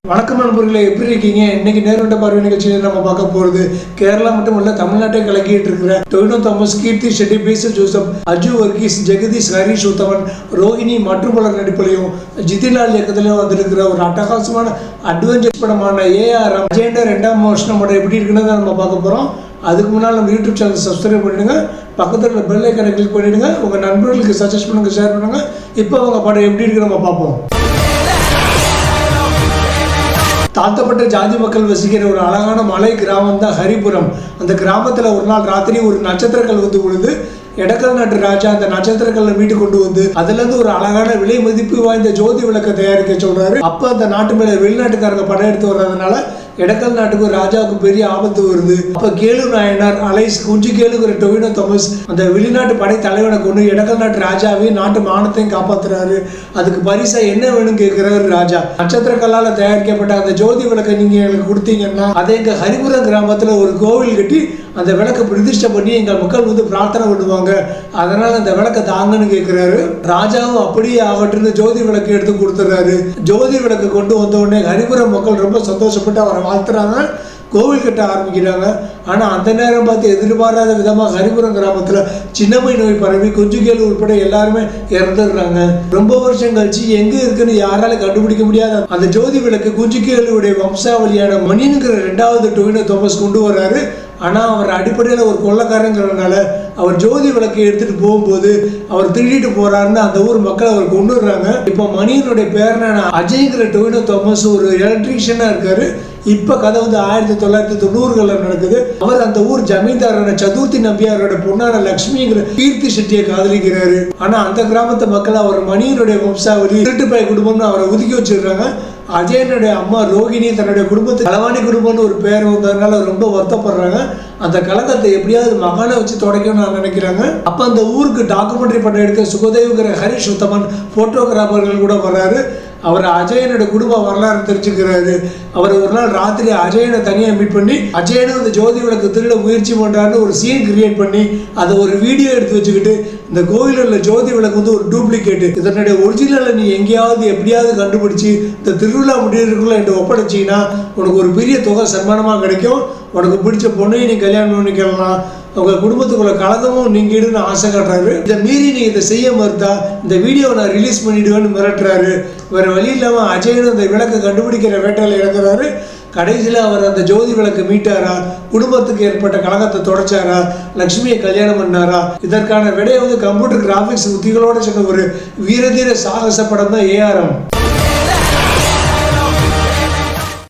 வணக்கம் நண்பர்களே, எப்படி இருக்கீங்க? இன்னைக்கு நேர்கொண்ட பார்வை நிகழ்ச்சியில் நம்ம பார்க்க போறது கேரளா மட்டும் இல்ல தமிழ்நாட்டை கலக்கிட்டு இருக்கிற டொவினோ தாமஸ், கீர்த்தி ஷெட்டி, பேசில் ஜோசப், அஜு வர்கீஸ், ஜெகதீஷ், ஹரிஷ் உத்தமன், ரோஹிணி மற்றும் பலர் நடிப்பிலையும் ஜிதின்லால் இயக்கத்திலையும் வந்திருக்கிற ஒரு அட்டகாசமான அட்வென்ச்சர் படமான ஏஆர்எம் அஜெண்டா 2ஆம் வருஷம் படம் எப்படி இருக்குன்னு நம்ம பார்க்க போறோம். அதுக்கு முன்னால் நம்ம யூடியூப் சேனல் சப்ஸ்கிரைப் பண்ணிடுங்க, பக்கத்தில் பெல் ஐக்கானை கிளிக் பண்ணிடுங்க, உங்க நண்பர்களுக்கு சஜஸ்ட் பண்ணுங்க, ஷேர் பண்ணுங்க. இப்போ அவங்க படம் எப்படி இருக்கு நம்ம பார்ப்போம். தாழ்த்தப்பட்ட ஜாதி மக்கள் வசிக்கிற ஒரு அழகான மலை கிராமம் தான் ஹரிபுரம். அந்த கிராமத்தில் ஒரு நாள் ராத்திரி ஒரு நட்சத்திரக்கல் வந்து விழுது. எடக்கல் நாட்டு ராஜா அந்த நட்சத்திரக்கல்லை மீட்டு கொண்டு வந்து அதுல இருந்து ஒரு அழகான விலை மதிப்பு வாய்ந்த ஜோதி விளக்கை தயாரிக்க சொல்றாரு. அப்ப அந்த நாட்டு மேல வெளிநாட்டுக்காரங்க படம் எடுத்து வர்றதுனால எடக்கல் நாட்டுக்கு ராஜாவுக்கு பெரிய ஆபத்து வருது. அப்ப கேளு நாயனார் அலைஸ் குஞ்சு கேளுங்கிற டொவினோ தாமஸ் அந்த வெளிநாட்டு படை தலைவனை கொண்டு எடக்கல் நாட்டு ராஜாவையும் நாட்டு மானத்தையும் காப்பாத்துறாரு. அதுக்கு பரிசா என்ன வேணும் கேட்கிறாரு ராஜா. நட்சத்திர கல்லால தயாரிக்கப்பட்ட அந்த ஜோதி விளக்கை நீங்க எனக்கு கொடுத்தீங்கன்னா அதை எங்க ஹரிபுரம் கிராமத்துல ஒரு கோவில் கட்டி அந்த விளக்கை பிரதிஷ்டை பண்ணி எங்கள் மக்கள் வந்து பிரார்த்தனை பண்ணுவாங்க, அதனால அந்த விளக்கை தாங்கன்னு கேட்கிறாரு. ராஜாவும் அப்படியே ஆகட்டுன்னு ஜோதி விளக்கு எடுத்து கொடுத்துறாரு. ஜோதி விளக்கு கொண்டு வந்த உடனே ஹரிபுரம் மக்கள் ரொம்ப சந்தோஷப்பட்டு அவரை வாழ்த்துறாங்க, கோவில் கட்ட ஆரம்பிக்கிறாங்க. ஆனால் அந்த நேரம் பார்த்து எதிர்பாராத விதமாக ஹரிபுரம் கிராமத்தில் சின்னம்மை நோய் பரவி குஞ்சுகேலு உட்பட எல்லாருமே இறந்துடுறாங்க. ரொம்ப வருஷம் கழிச்சு எங்கே இருக்குன்னு யாரால கண்டுபிடிக்க முடியாத அந்த ஜோதி விளக்கு குஞ்சுகேலுடைய வம்சாவளியான மணிங்கிற 2வது டொவினோ தாமஸ் கொண்டு வர்றாரு. ஆனால் அவர் அடிப்படையில் ஒரு கொள்ளைக்காரங்கிறதுனால அவர் ஜோதி விளக்கை எடுத்துட்டு போகும்போது அவர் திருடிட்டு போறாருன்னு அந்த ஊர் மக்கள் அவர் கொண்டு வர்றாங்க. இப்போ மணியனுடைய பேரனான அஜய்ங்கிற டொவினோ தாமஸ் ஒரு எலக்ட்ரீஷியனா இருக்காரு. இப்ப கதை வந்து 1990களில் நடக்குது. அவர் அந்த ஊர் ஜமீன்தாரான சதுர்த்தி நம்பியாரோட பொண்ணான லட்சுமிங்கிற கீர்த்தி ஷெட்டியை காதலிக்கிறாரு. ஆனா அந்த கிராமத்து மக்கள் அவர் மணியனுடைய வம்சாவளி திருட்டுப்பாய் குடும்பம்னு அவரை ஒதுக்கி வச்சிடுறாங்க. அஜயனுடைய அம்மா ரோஹிணி தன்னுடைய குடும்பத்துக்கு களவாணி குடும்பம்னு ஒரு பேர் வந்ததுனால ரொம்ப வருத்தப்படுறாங்க. அந்த கலக்கத்தை எப்படியாவது மகனை வச்சு தொடக்கணும்னு நினைக்கிறாங்க. அப்ப அந்த ஊருக்கு டாக்குமெண்ட்ரி படம் எடுக்க சுகதேவ்ங்கிற ஹரிஷ் உத்தமன் போட்டோகிராஃபர்கள் கூட வர்றாரு. அவர் அஜயனோட குடும்ப வரலாறு தெரிஞ்சுக்கிறாரு. அவர் ஒரு நாள் ராத்திரி அஜயனை தனியாக மீட் பண்ணி அஜயனும் அந்த ஜோதி விளக்கு திருட முயற்சி பண்ணுறாருன்னு ஒரு சீன் கிரியேட் பண்ணி அதை ஒரு வீடியோ எடுத்து வச்சுக்கிட்டு இந்த கோயிலில் உள்ள ஜோதி விளக்கு வந்து ஒரு டூப்ளிகேட்டு, இதனுடைய ஒரிஜினலை நீ எங்கேயாவது எப்படியாவது கண்டுபிடிச்சி இந்த திருவிழா முடிவுக்குள்ள என்று ஒப்படைச்சிங்கன்னா உனக்கு ஒரு பெரிய தொகை சன்மானமாக கிடைக்கும், உனக்கு பிடிச்ச பொண்ணையும் நீ கல்யாணம் பண்ணிக்கலாம், உங்க குடும்பத்துக்குள்ள கலகமும் நீங்கிடுன்னு ஆசை காட்டுறாரு. இதை மீறி நீ இதை செய்ய மறுத்தா இந்த வீடியோவை நான் ரிலீஸ் பண்ணிடுவேன்னு மிரட்டுறாரு. வேற வழி இல்லாம அஜயனும் அந்த விளக்கை கண்டுபிடிக்கிற வேட்டையில இறங்குறாரு. கடைசியில் அவர் அந்த ஜோதி விளக்கை மீட்டாரா, குடும்பத்துக்கு ஏற்பட்ட கலகத்தை தொடச்சாரா, லட்சுமியை கல்யாணம் பண்ணாரா? இதற்கான விடையை வந்து கம்ப்யூட்டர் கிராபிக்ஸ் உத்திகளோட சொன்ன ஒரு வீரதீர சாகச படம் தான் ஏஆர்எம்.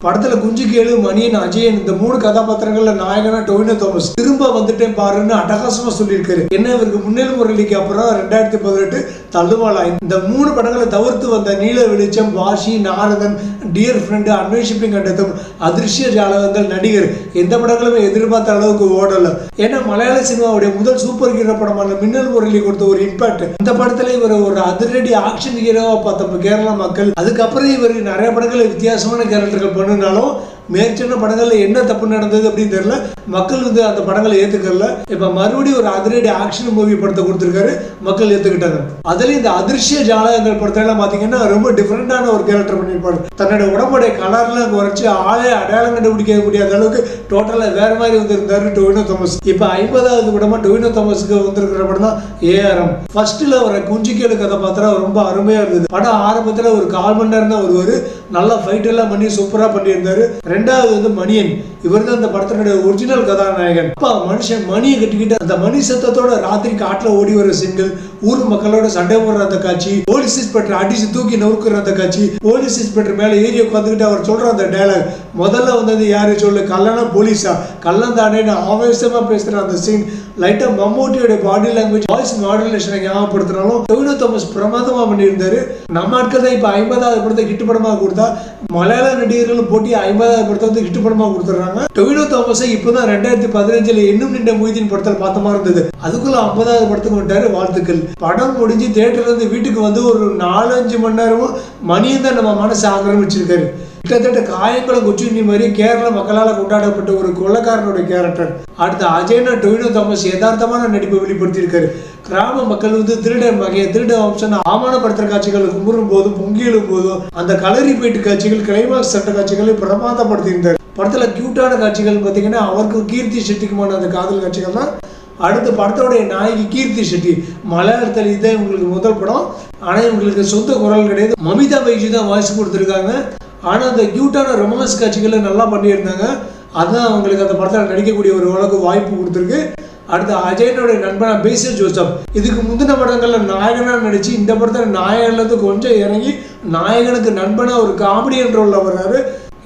படத்துல குஞ்சுகேலு, மணியன், அஜயன் இந்த 3 கதாபாத்திரங்கள்ல நாயகனா டொவினோ தாமஸ் திரும்ப வந்துட்டேன் பாருன்னு அட்டகாசமா சொல்லியிருக்காரு. என்ன இவருக்கு முன்னேறும் முரளிக்கு அப்புறம் 2018 தள்ளுமாலா இந்த 3 படங்களை தவிர்த்து வந்த நீல வெளிச்சம், வாஷி, நாரதன், டியர் ஃப்ரெண்டு, அன்வேஷிப்பிங் கண்டதும், அதிர்ஷ்ய ஜாலகங்கள், நடிகர் எந்த படங்களுமே எதிர்பார்த்த அளவுக்கு ஓடல. ஏன்னா மலையாள சினிமாவுடைய முதல் சூப்பர் ஹீரோ படமான மின்னல் முரளி கொடுத்த ஒரு இம்பாக்ட் இந்த படத்துல இவர் ஒரு அதிரடி ஆக்ஷன் ஹீரோவா பார்த்த கேரளா மக்கள். அதுக்கப்புறம் இவர் நிறைய படங்களை வித்தியாசமான கேரக்டர்கள் பண்ணாலும் மேற்சொன்ன படங்கள்ல என்ன தப்பு நடந்தது அப்படின்னு தெரியல, மக்கள் வந்து அந்த படங்களை ஏத்துக்கல. இப்ப மறுபடியும் ஒரு அதிரடி ஆக்ஷன் மூவி படத்தை கொடுத்திருக்காரு, மக்கள் ஏத்துக்கிட்டாங்க. அதுல இந்த அதிர்ஷ்ய ஜாலகங்கள் படத்தெல்லாம் பாத்தீங்கன்னா ரொம்ப டிஃப்ரெண்டான ஒரு கேரக்டர் பண்ணிருப்பாரு. தன்னுடைய உடம்புடைய கலர்லாம் குறைச்சு ஆளே அடையாளம் கண்டுபிடிக்க முடியாத அளவுக்கு டோட்டலா வேற மாதிரி வந்திருந்தாரு டொவினோ தாமஸ். இப்ப 50வது படமா டொவினோ தாமஸ்க்கு வந்திருக்கிற படம் தான் ஏஆர்எம். ஃபர்ஸ்ட்ல ஒரு குஞ்சுகேலு கதாபாத்திரம் ரொம்ப அருமையா இருந்தது. படம் ஆரம்பத்துல ஒரு 1/4 மணி நேரம் தான் வருவாரு, நல்லா ஃபைட் எல்லாம் பண்ணி சூப்பரா பண்ணியிருந்தாரு. 2வது வந்து மணியன், இவர் தான் அந்த படத்தினுடைய ஒரிஜினல் கதாநாயகன். அப்பா மனுஷன் மணியை கட்டிக்கிட்டு அந்த மணி சத்தத்தோட ராத்திரி காட்டுல ஓடி வர சிங்கிள், ஊர் மக்களோட சண்டை போடுற அந்த காட்சி, போலீஸ் இன்ஸ்பெக்டர் அடிச்சு தூக்கி நொறுக்குற அந்த காட்சி, போலீஸ் இன்ஸ்பெக்டர் மேல ஏறி உட்காந்துக்கிட்டு அவர் சொல்ற அந்த டயலாக், முதல்ல வந்தது யாரு சொல்லு, கல்லனா போலீஸா, கள்ளம் தானே ஆவேசமா பேசுற அந்த சீன், லைட்டா மம்மூட்டியோட பாடி லாங்குவேஜ், வாய்ஸ் மாடுலேஷனை ஞாபகப்படுத்தினாலும் டொவினோ தாமஸ் பிரமாதமா பண்ணியிருந்தாரு. நம்ம ஆட்கள் தான் இப்ப 50வது படத்தை ஹிட் படமா கொடுத்தா மலையாள நடிகர்களும் போட்டி 50வது படத்தை வந்து ஹிட் படமா கொடுத்துறாங்க. டொவினோ தாமஸை இப்பதான் 2015 இன்னும் நின்ற மொய்தீன் படத்தில் பார்த்த மாதிரி இருந்தது. அதுக்குள்ள 50வது படத்துக்கு வந்துட்டாரு. வாழ்த்துக்கள். படம் முடிஞ்சு தியேட்டர்ல இருந்து வீட்டுக்கு வந்து ஒரு 4-5 மணி நேரமும் மணியும் தான் நம்ம மனசை ஆக்கிரமிச்சிருக்காரு. கிட்டத்தட்ட காயங்களும் கொச்சுண்ணி மாதிரி கேரள மக்களால் கொண்டாடப்பட்ட ஒரு கொள்ளக்காரனுடைய கேரக்டர். அடுத்து அஜய்னா டொவினோ தாமஸ் யதார்த்தமான நடிப்பை வெளிப்படுத்தியிருக்காரு. கிராம மக்கள் வந்து திருடன் வகையை திருட வம்சம் அவமானப்படுத்துற காட்சிகள் கும்பிடும் போதும் பொங்கிடும் போதும் அந்த கலரி போயிட்டு காட்சிகள் கிளைமாக்ஸ் சட்ட காட்சிகளை பிரமாதப்படுத்தியிருந்தார். படத்துல கியூட்டான காட்சிகள் பார்த்தீங்கன்னா அவருக்கு கீர்த்தி செட்டிக்குமான அந்த காதல் காட்சிகள் தான். அடுத்த படத்தோடைய நாயகி கீர்த்தி செட்டி. மலையாளத்தில் இதே உங்களுக்கு முதல் படம், ஆனால் இவங்களுக்கு சொந்த குரல் கிடையாது. மமிதா பைஜி தான் வாய்ஸ் கொடுத்துருக்காங்க. ஆனால் அந்த கியூட்டான ரொமான்ஸ் காட்சிகளை நல்லா பண்ணியிருந்தாங்க. அதுதான் அவங்களுக்கு அந்த படத்தில் நடிக்கக்கூடிய ஒரு உலக வாய்ப்பு கொடுத்துருக்கு. அடுத்து அஜயனுடைய நண்பனா பேசில் ஜோசப். இதுக்கு முந்தின படங்கள்ல நாயகனாக நடிச்சு இந்த படத்தில் நாயகன்லேருந்து கொஞ்சம் இறங்கி நாயகனுக்கு நண்பனா ஒரு காமெடியன் ரோல்ல வர்றாரு.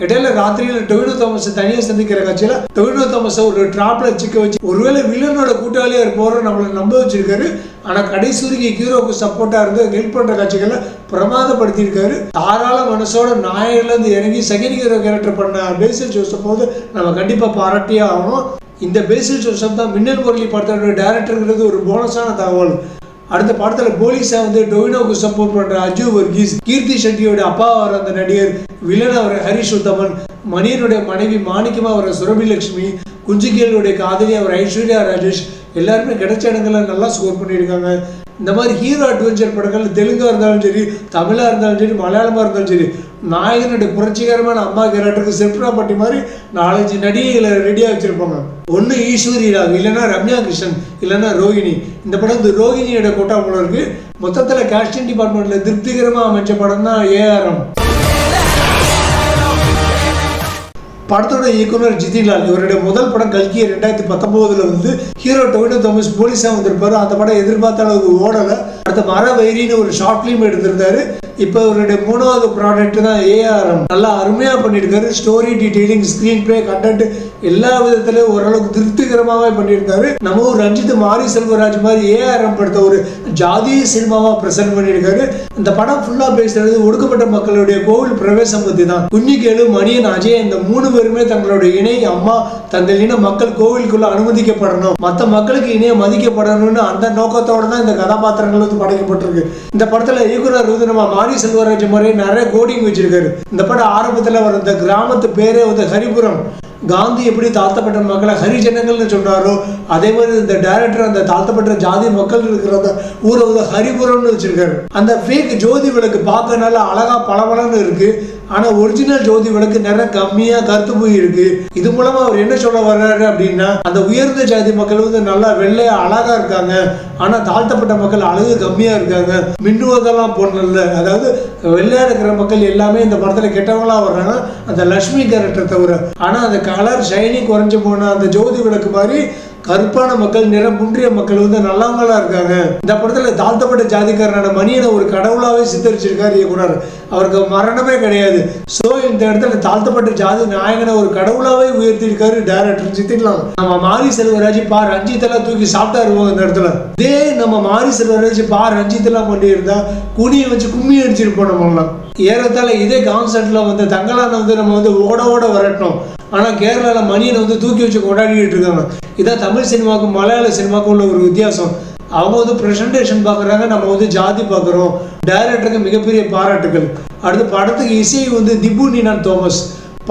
இடையில ராத்திரியில் டொவினோ தாமஸ் தனியாக சந்திக்கிற காட்சியில டொவினோ தாமஸ் ஒரு டிராப்ல சிக்க வச்சு ஒருவேளை வில்லனோட கூட்டாளியா இருப்பவரை நம்மளை நம்ப வச்சிருக்காரு. ஆனா கடைசி வரைக்கும் ஹீரோக்கு சப்போர்ட்டா இருந்து ஹெல்ப் பண்ற காட்சிகளை பிரமாதப்படுத்தியிருக்காரு. தாராள மனசோட நாயகன்ல இருந்து இறங்கி செகண்ட் ஹீரோ கேரக்டர் பண்ண பேசில் ஜோசப் போது நம்ம கண்டிப்பா பாராட்டியே ஆகணும். இந்த பேசில் ஜோசப் தான் மின்னல் முரளி படத்தோட டைரக்டருங்கிறது ஒரு போனஸான தகவல். அடுத்த படத்தில் போலீஸா வந்து டொவினோவுக்கு சப்போர்ட் பண்ற அஜு வர்கீஸ், கீர்த்தி செட்டியோட அப்பா வர அந்த நடிகர், வில்லன் அவர் ஹரிஷ் உத்தமன், மணியனுடைய மனைவி மாணிக்கமா வர சுரபி லட்சுமி, குஞ்சிகேலுடைய காதலி அவர் ஐஸ்வர்யா ராஜேஷ் எல்லாருமே கிடைச்ச இடங்கள்ல நல்லா ஸ்கோர் பண்ணியிருக்காங்க. இந்த மாதிரி ஹீரோ அட்வென்ச்சர் படங்கள் தெலுங்கா இருந்தாலும் சரி, தமிழா இருந்தாலும் சரி, மலையாளமா இருந்தாலும் சரி, நாயகனுடைய புரட்சிகரமான அம்மா கேரக்டருக்கு செப்ரா பட்டி மாதிரி 4-5 நடிகைகளை ரெடியாக வச்சிருப்பாங்க. ஒன்று ஈஸ்வரி ராவ், இல்லைன்னா ரம்யா கிருஷ்ணன், இல்லைன்னா ரோஹிணி. இந்த படம் வந்து ரோஹிணியோட கோட்டா போல இருக்கு. மொத்தத்தில் காஸ்டிங் டிபார்ட்மெண்ட்ல திருப்திகரமாக அமைச்ச படம் தான் ஏஆர்எம். படத்தோட இயக்குனர் ஜிதின்லால். இவருடைய முதல் படம் கல்கி 2019 வந்து ஹீரோ டொவினோ தாமஸ் போலீஸா வந்திருப்பாரு. அந்த படம் எதிர்பார்த்த அளவுக்கு ஓடலை. அடுத்த மர வைரின்னு ஒரு ஷார்ட் ஃபிலிம் எடுத்திருந்தாரு. இப்போ இவருடைய 3வது ப்ராடக்ட் தான் ஏஆர்எம். நல்லா அருமையாக பண்ணியிருக்காரு. Story detailing, screen play, content எல்லா விதத்திலையும் ஓரளவுக்கு திருப்திகரமாகவே பண்ணியிருக்காரு. நம்ம ஒரு ரஞ்சித் மாரி செல்வராஜ் மாதிரி ஏஆர்எம் படத்தை ஒரு ஜாதிய சினிமாவாக ப்ரெசென்ட் பண்ணியிருக்காரு. இந்த படம் ஃபுல்லாக பேசுறது ஒடுக்கப்பட்ட மக்களுடைய கோவில் பிரவேசம் பற்றி தான். குஞ்சிகேலு, மணியன், அஜய் இந்த 3 பேருமே தங்களுடைய இணை அம்மா தங்கள் இன மக்கள் கோவிலுக்குள்ள அனுமதிக்கப்படணும், மற்ற மக்களுக்கு இணைய மதிக்கப்படணும்னு அந்த நோக்கத்தோட தான் இந்த கதாபாத்திரங்கள் வந்து படைக்கப்பட்டிருக்கு. இந்த படத்துல இயக்குனர் வந்து நம்ம மாரி செல்வராஜ் மாதிரி நிறைய கோடிங் வச்சிருக்காரு. இந்த படம் ஆரம்பத்தில் வர இந்த கிராமத்து பேரே வந்து ஹரிபுரம். காந்தி எப்படி தாழ்த்தப்பட்ட மக்களை ஹரிஜனங்கள்னு சொன்னாரோ அதே மாதிரி இந்த டைரக்டர் அந்த தாழ்த்தப்பட்ட ஜாதி மக்கள் இருக்கிற அந்த ஊரை வந்து ஹரிபுரம்னு வச்சிருக்காரு. அந்த ஃபேக் ஜோதி விளக்கு பார்க்க நல்லா அழகா பளபளன்னு இருக்கு. ஆனா ஒரிஜினல் ஜோதி விளக்கு நிறைய கம்மியா கருத்து போய் இருக்கு. இது மூலமா அவர் என்ன சொல்ல வர்றாரு அப்படின்னா, அந்த உயர்ந்த ஜாதி மக்கள் வந்து நல்லா வெள்ளையா அழகா இருக்காங்க, ஆனா தாழ்த்தப்பட்ட மக்கள் அழகு கம்மியா இருக்காங்க, மின்னுவதெல்லாம் பொண்ணு. அதாவது வெள்ளையா இருக்கிற மக்கள் எல்லாமே இந்த படத்துல கெட்டவங்களா வர்றாங்க, அந்த லட்சுமி கேரக்டர் தவிர. ஆனா அந்த கலர் ஷைனிங் குறைஞ்சு போன அந்த ஜோதி விளக்கு மாதிரி கருப்பான மக்கள், நிறம் குன்றிய மக்கள் வந்து நல்லவங்களா இருக்காங்க. இந்த படத்துல தாழ்த்தப்பட்ட ஜாதிக்காரனான மணியனை ஒரு கடவுளாவே சித்தரிச்சிருக்காரு இயக்குனர். அவருக்கு மரணமே கிடையாது. சோ இந்த இடத்துல தாழ்த்தப்பட்ட ஜாதி நாயகனை ஒரு கடவுளாவே உயர்த்திருக்காரு டைரக்டர் ஜிதின்லால். நம்ம மாரி செல்வராஜ் பா ரஞ்சித் எல்லாம் தூக்கி சாப்பிட்டா இருப்போம் இந்த இடத்துல. இதே நம்ம மாரி செல்வராஜ் பா ரஞ்சித் எல்லாம் பண்ணி இருந்தா குனியை வச்சு கும்மி அடிச்சிருப்போம் நம்மளாம். ஏறத்தால இதே கான்செப்ட்ல வந்து தங்கலான வந்து நம்ம வந்து ஓட வரட்டணும். ஆனால் கேரளாவில் மணியனை வந்து தூக்கி வச்சு கொண்டாடிட்டு இருக்காங்க. இதான் தமிழ் சினிமாவுக்கும் மலையாள சினிமாவுக்கும் உள்ள ஒரு வித்தியாசம். அவங்க வந்து ப்ரெசன்டேஷன் பார்க்குறாங்க, நம்ம வந்து ஜாதி பார்க்குறோம். டைரக்டருக்கு மிகப்பெரிய பாராட்டுகள். அடுத்து படத்துக்கு இசை வந்து திபு நீனான் தோமஸ்.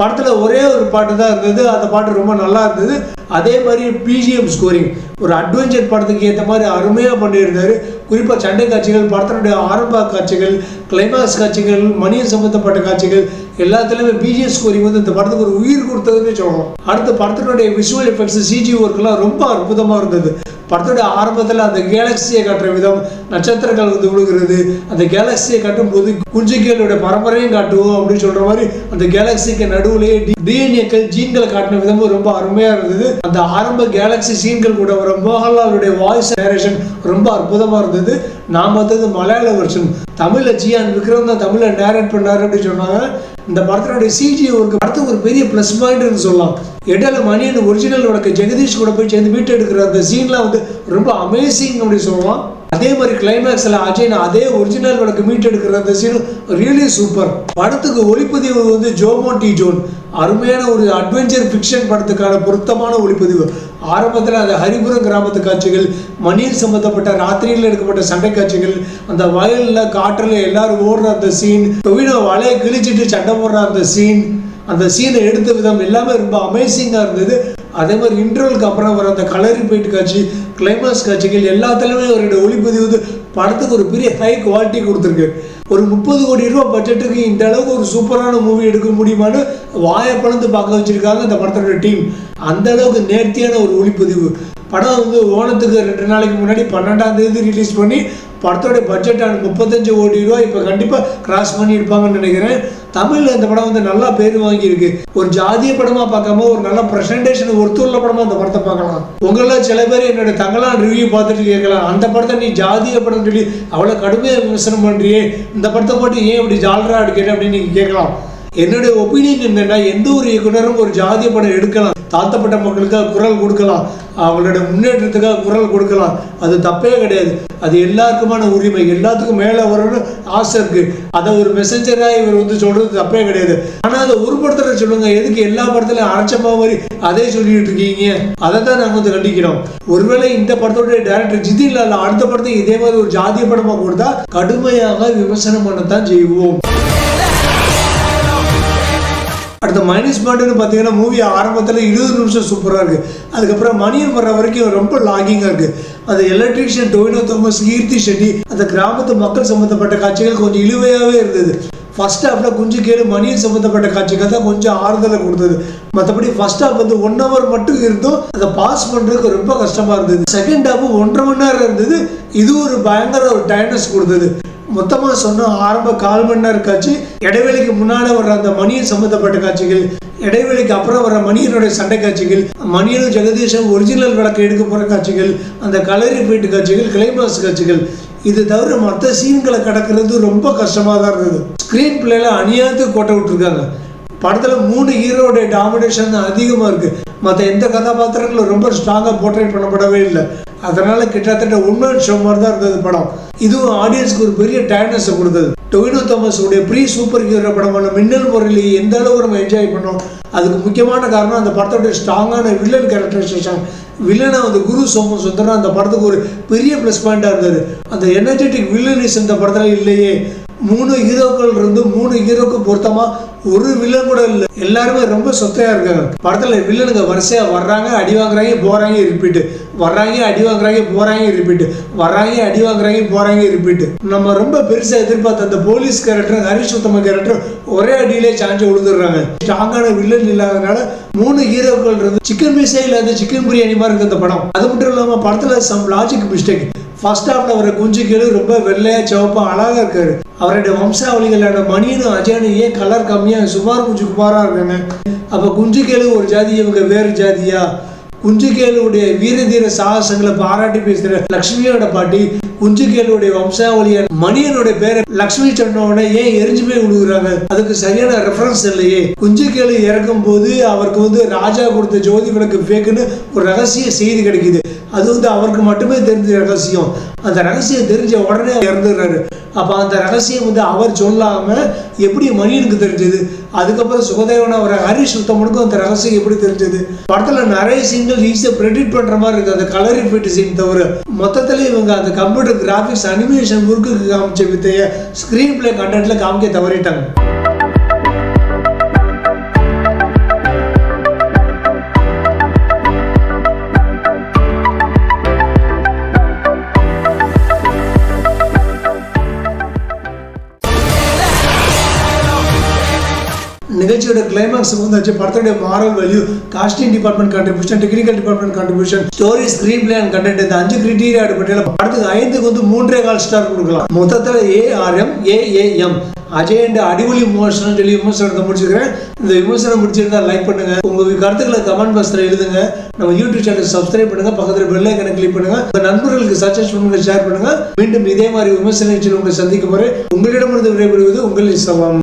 படத்தில் ஒரே ஒரு பாட்டு தான் இருந்தது, அந்த பாட்டு ரொம்ப நல்லா இருந்தது. அதே மாதிரி பிஜிஎம் ஸ்கோரிங் ஒரு அட்வென்ச்சர் படத்துக்கு ஏற்ற மாதிரி அருமையாக பண்ணியிருந்தாரு. குறிப்பாக சண்டை காட்சிகள், படத்தினுடைய ஆரம்ப காட்சிகள், கிளைமாக்ஸ் காட்சிகள், மணியன் சம்பந்தப்பட்ட காட்சிகள் எல்லாத்துலேயுமே பிஜிஎம் ஸ்கோரிங் வந்து இந்த படத்துக்கு ஒரு உயிர் கொடுத்ததுன்னு சொல்லணும். அடுத்து படத்தினுடைய விஷுவல் எஃபெக்ட்ஸ், சிஜி ஒர்க்லாம் ரொம்ப அற்புதமாக இருந்தது. படத்தோட ஆரம்பத்தில் அந்த கேலக்சியை காட்டுற விதம், நட்சத்திரங்கள் வந்து விழுகிறது, அந்த கேலக்சியை காட்டும் போது குஞ்சிகளோட பரம்பரையும் காட்டுவோம் அப்படின்னு சொல்ற மாதிரி அந்த கேலக்சிக்கு நடுவுலேயே டிஎன்ஏக்கள் ஜீன்களை காட்டின விதமும் ரொம்ப அருமையா இருந்தது. அந்த ஆரம்ப கேலக்சி சீன்கள் கூட வர மோகன்லாலுடைய வாய்ஸ் டைரக்ஷன் ரொம்ப அற்புதமா இருந்தது. நான் பார்த்தது மலையாள வெர்ஷன். தமிழ்ல ஜியான் விக்ரம் தான் தமிழ்ல நேரேட் பண்ணாரு அப்படின்னு சொன்னாங்க. இந்த படத்தினுடைய சிஜி ஒர்க் படத்துக்கு ஒரு பெரிய பிளஸ் பாயிண்ட்னு சொல்லலாம். இடையில மணியன் ஒரிஜினல் வழக்கு ஜெகதீஷ் கூட போய் சேர்ந்து மீட்டு எடுக்கிற அந்த சீன்லாம் வந்து ரொம்ப அமேசிங் அப்படின்னு சொல்லலாம். அதே மாதிரி கிளைமேக்ஸ்ல அஜய் அதே ஒரிஜினல் வழக்கு மீட்டு எடுக்கிற அந்த சீன் ரியலி சூப்பர். படத்துக்கு ஒளிப்பதிவு வந்து ஜோமோ டி ஜோன். அருமையான ஒரு அட்வென்ச்சர் ஃபிக்ஷன் படத்துக்கான பொருத்தமான ஒளிப்பதிவு. ஆரம்பத்தில் அந்த ஹரிபுரம் கிராமத்து காட்சிகள், மணியில் சம்பந்தப்பட்ட ராத்திரியில் எடுக்கப்பட்ட சண்டை காட்சிகள், அந்த வயலில் காற்றில் எல்லாரும் ஓடுற அந்த சீன், டொவினோ வலையை கிழிச்சிட்டு சண்டை போடுற அந்த சீன், அந்த சீனை எடுத்த விதம் எல்லாமே ரொம்ப அமேசிங்காக இருந்தது. அதே மாதிரி இன்டர்வலுக்கு அப்புறம் வர அந்த கலரி போயிட்டு காட்சி, கிளைமாக்ஸ் காட்சிகள் எல்லாத்துலேயுமே அவருடைய ஒளிப்பதிவு படத்துக்கு ஒரு பெரிய ஹை குவாலிட்டி கொடுத்துருக்கு. ஒரு 30 கோடி ரூபா பட்ஜெட்டுக்கு இந்த அளவுக்கு ஒரு சூப்பரான மூவி எடுக்க முடியுமான்னு வாயை பழந்து பார்க்க வச்சுருக்காங்க இந்த படத்தோட டீம். அந்த அளவுக்கு நேர்த்தியான ஒரு ஒளிப்பதிவு. படம் ஓணத்துக்கு 2 நாளைக்கு முன்னாடி 12ஆம் தேதி ரிலீஸ் பண்ணி படத்தோட பட்ஜெட்டான 35 கோடி ரூபா இப்போ கண்டிப்பாக கிராஸ் பண்ணியிருப்பாங்கன்னு நினைக்கிறேன். தமிழில் இந்த படம் நல்லா பேர் வாங்கியிருக்கு. ஒரு ஜாதிய படமாக பார்க்காம ஒரு நல்ல ப்ரெசன்டேஷன் ஒருத்தூர்ல படமாக அந்த படத்தை பார்க்கலாம். உங்களில் சில பேர் என்னோட தங்களான் ரிவ்யூ பார்த்துட்டு கேட்கலாம், அந்த படத்தை நீ ஜாதிய படம் சொல்லி அவ்வளோ கடுமையாக விமர்சனம் பண்ணுறியே, இந்த படத்தை போட்டு ஏன் இப்படி ஜாலரா எடுக்கிறேன் அப்படின்னு நீங்கள் கேட்கலாம். என்னுடைய ஒப்பீனியன் என்னன்னா, எந்த ஒரு இயக்குனரும் ஒரு ஜாதிய படம் எடுக்கலாம், தாழ்த்தப்பட்ட மக்களுக்காக குரல் கொடுக்கலாம், அவங்களோட முன்னேற்றத்துக்காக குரல் கொடுக்கலாம், அது தப்பே கிடையாது. அது எல்லாருக்குமான உரிமை. எல்லாத்துக்கும் மேலே வரணும்னு ஆசை இருக்கு. அதை ஒரு மெசஞ்சராக இவர் சொல்றது தப்பே கிடையாது. ஆனால் அதை ஒரு படத்துல சொல்லுங்க, எதுக்கு எல்லா படத்துலையும் அரைச்சமா மாதிரி அதே சொல்லிட்டு இருக்கீங்க? அதை தான் நாங்கள் கண்டிக்கிறோம். ஒருவேளை இந்த படத்தோட டைரக்டர் ஜிதின் லால் அடுத்த படத்தை இதே மாதிரி ஒரு ஜாதிய படமாக கொடுத்தா கடுமையாக விமர்சனம் பண்ணத்தான் செய்வோம். அடுத்த மைனஸ் பாயிண்ட்னு பார்த்தீங்கன்னா, மூவி ஆரம்பத்தில் 20 நிமிஷம் சூப்பராக இருக்குது. அதுக்கப்புறம் மணியன் வர்ற வரைக்கும் ரொம்ப லாகிங்காக இருக்குது. அந்த எலக்ட்ரீஷியன் டொவினோ தாமஸ், கீர்த்தி ஷெட்டி, அந்த கிராமத்து மக்கள் சம்மந்தப்பட்ட காட்சிகள் கொஞ்சம் இழுவையாகவே இருந்தது. ஃபர்ஸ்ட் ஹாஃபில் கொஞ்சம் கேளு மணியன் சம்மந்தப்பட்ட காட்சிகள் தான் கொஞ்சம் ஆறுதலை கொடுத்தது. மற்றபடி ஃபர்ஸ்ட் ஹாஃப் 1 hour மட்டும் இருந்தும் அதை பாஸ் பண்ணுறதுக்கு ரொம்ப கஷ்டமாக இருந்தது. செகண்ட் ஹாஃப் 1.5 மணி நேரம் இருந்தது. இது ஒரு பயங்கர ஒரு டைனஸ் கொடுத்தது. மொத்தமாக சொன்னால் ஆரம்ப 1/4 மணி நேரம் காட்சி, இடைவெளிக்கு முன்னால் வர்ற அந்த மணியன் சம்மந்தப்பட்ட காட்சிகள், இடைவெளிக்கு அப்புறம் வர மணியனுடைய சண்டை காட்சிகள், மணியனும் ஜெகதீஷும் ஒரிஜினல் விளக்கு எடுக்க போகிற காட்சிகள், அந்த கலரி போயிட்டு காட்சிகள், கிளைமாக்ஸ் காட்சிகள், இது தவிர மற்ற சீன்களை கடக்கிறது ரொம்ப கஷ்டமாக தான் இருந்தது. ஸ்க்ரீன் பிளேல அநியாயத்துக்கு கோட்டை விட்டுருக்காங்க. படத்தில் 3 ஹீரோடைய டாமினேஷன் அதிகமாக இருக்குது. மற்ற எந்த கதாபாத்திரங்களும் ரொம்ப ஸ்ட்ராங்காக போர்ட்ரேட் பண்ணப்படவே இல்லை. அதனால கிட்டத்தட்ட உண்மையான ஷோ மாதிரி தான் இருந்தது படம். இதுவும் ஆடியன்ஸ்க்கு ஒரு பெரிய டயர்னஸை கொடுத்தது. டொவினோ தாமஸ் உடைய ப்ரீ சூப்பர் ஹீரோ படமான மின்னல் முரளி எந்த அளவுக்கு நம்ம என்ஜாய் பண்ணோம், அதுக்கு முக்கியமான காரணம் அந்த படத்தோட ஸ்ட்ராங்கான வில்லன் கேரக்டரைசேஷன். வில்லனை குரு சோமசுந்தரம் அந்த படத்துக்கு ஒரு பெரிய ப்ளஸ் பாயிண்டாக இருந்தது. அந்த எனர்ஜெட்டிக் வில்லனிஸ் இந்த படத்தில் இல்லையே. 3 ஹீரோக்கள் இருந்து 3 ஹீரோக்கு பொருத்தமா ஒரு வில்லன் கூட இல்லை. எல்லாருமே ரொம்ப சொத்தையா இருக்காங்க. படத்துல வில்லனுங்க வரிசையா வர்றாங்க, அடி வாங்குறாங்க, போறாங்க, ரிப்பீட்டு, வர்றாங்க, அடி வாங்குறாங்க, போறாங்க, ரிப்பீட்டு, வர்றாங்க, அடி வாங்குறாங்க, போறாங்க, ரிப்பீட்டு. நம்ம ரொம்ப பெருசா எதிர்பார்த்த அந்த போலீஸ் கேரக்டர், ஹரிஷ் உத்தம கேரக்டர் ஒரே அடியிலே சாஞ்சு விழுந்துடுறாங்க. ஸ்ட்ராங்கான வில்லன் இல்லாதனால 3 ஹீரோக்கள் இருந்து சிக்கன் பீஸே இல்லாத சிக்கன் பிரியாணி மாதிரி இருக்கு இந்த படம். அது மட்டும் இல்லாம படத்துல சம் லாஜிக் மிஸ்டேக். ஃபர்ஸ்ட் ஹாஃப்ல வர குஞ்சுக்கேளு ரொம்ப வெள்ளையா சிவப்பா அழகா இருக்காரு. அவருடைய வம்சாவளிகளான மணியனும் அஜயனும் ஏன் கலர் கம்மியா சுமார் கொஞ்சம் குமாரா இருக்காங்க? அப்ப குஞ்சுக்கேளு ஒரு ஜாதி, இவங்க வேறு ஜாதியா? குஞ்சுக்கேளுடைய வீரதீர சாகசங்களை பாராட்டி பேசுற லக்ஷ்மியோட பாட்டி, குஞ்சுக்கேளுடைய வம்சாவளியான மணியனுடைய பேரை லக்ஷ்மி சொன்னோட ஏன் எரிஞ்சுமே விழுகுறாங்க? அதுக்கு சரியான ரெஃபரன்ஸ் இல்லையே. குஞ்சுக்கேளு இறக்கும் போது அவருக்கு ராஜா கொடுத்த ஜோதி விளக்கு ஃபேக்குன்னு ஒரு ரகசிய செய்தி கிடைக்குது. அது அவருக்கு மட்டுமே தெரிஞ்ச ரகசியம். அந்த ரகசியம் தெரிஞ்ச உடனே இறந்துடுறாரு. அப்போ அந்த ரகசியம் அவர் சொல்லாம எப்படி மணியனுக்கு தெரிஞ்சது? அதுக்கப்புறம் சுகதேவன் அவரை ஹரிஷ் உத்தமனுக்கும் அந்த ரகசியம் எப்படி தெரிஞ்சது? படத்துல நிறைய சீன்கள் ஈஸியாக ப்ரெடிக்ட் பண்ற மாதிரி இருக்கு. அந்த கலர் எஃபெக்ட் சீன் தவிர மொத்தத்துல இவங்க அந்த கம்ப்யூட்டர் கிராஃபிக்ஸ் அனிமேஷன் ஒர்க்கு காமிச்ச வித்தைய ஸ்கிரீன் பிளே கண்டென்ட்ல காமிக்க தவறிட்டாங்க. நிகழ்ச்சியோட கிளைமாக்ஸ் வந்தாச்சு. படத்தோட moral value, casting department contribution, technical department contribution, story, screenplay and content, இந்த 5 கிரைட்டீரியா அடிப்படையில் படத்துக்கு 5க்கு 3.25 ஸ்டார் கொடுக்கலாம். மொத்தத்தில் ARM AAM அஜய் அண்ட் அடிவொலி விமர்சனம் சொல்லி விமர்சனத்தை முடிச்சுக்கிறேன். இந்த விமர்சனம் முடிச்சிருந்தா லைக் பண்ணுங்க, உங்க கருத்துக்களை கமெண்ட் பாக்ஸ்ல எழுதுங்க, நம்ம யூடியூப் சேனல் சப்ஸ்கிரைப் பண்ணுங்க, பக்கத்தில் பெல் ஐக்கனை கிளிக் பண்ணுங்க, உங்க நண்பர்களுக்கு சஜஸ்ட் பண்ணுங்க, ஷேர் பண்ணுங்க. மீண்டும் இதே மாதிரி விமர்சனம் உங்களை சந்திக்க போறேன். உங்களிடமிருந்து விடைபெறுவது உங்கள் இசவாம்.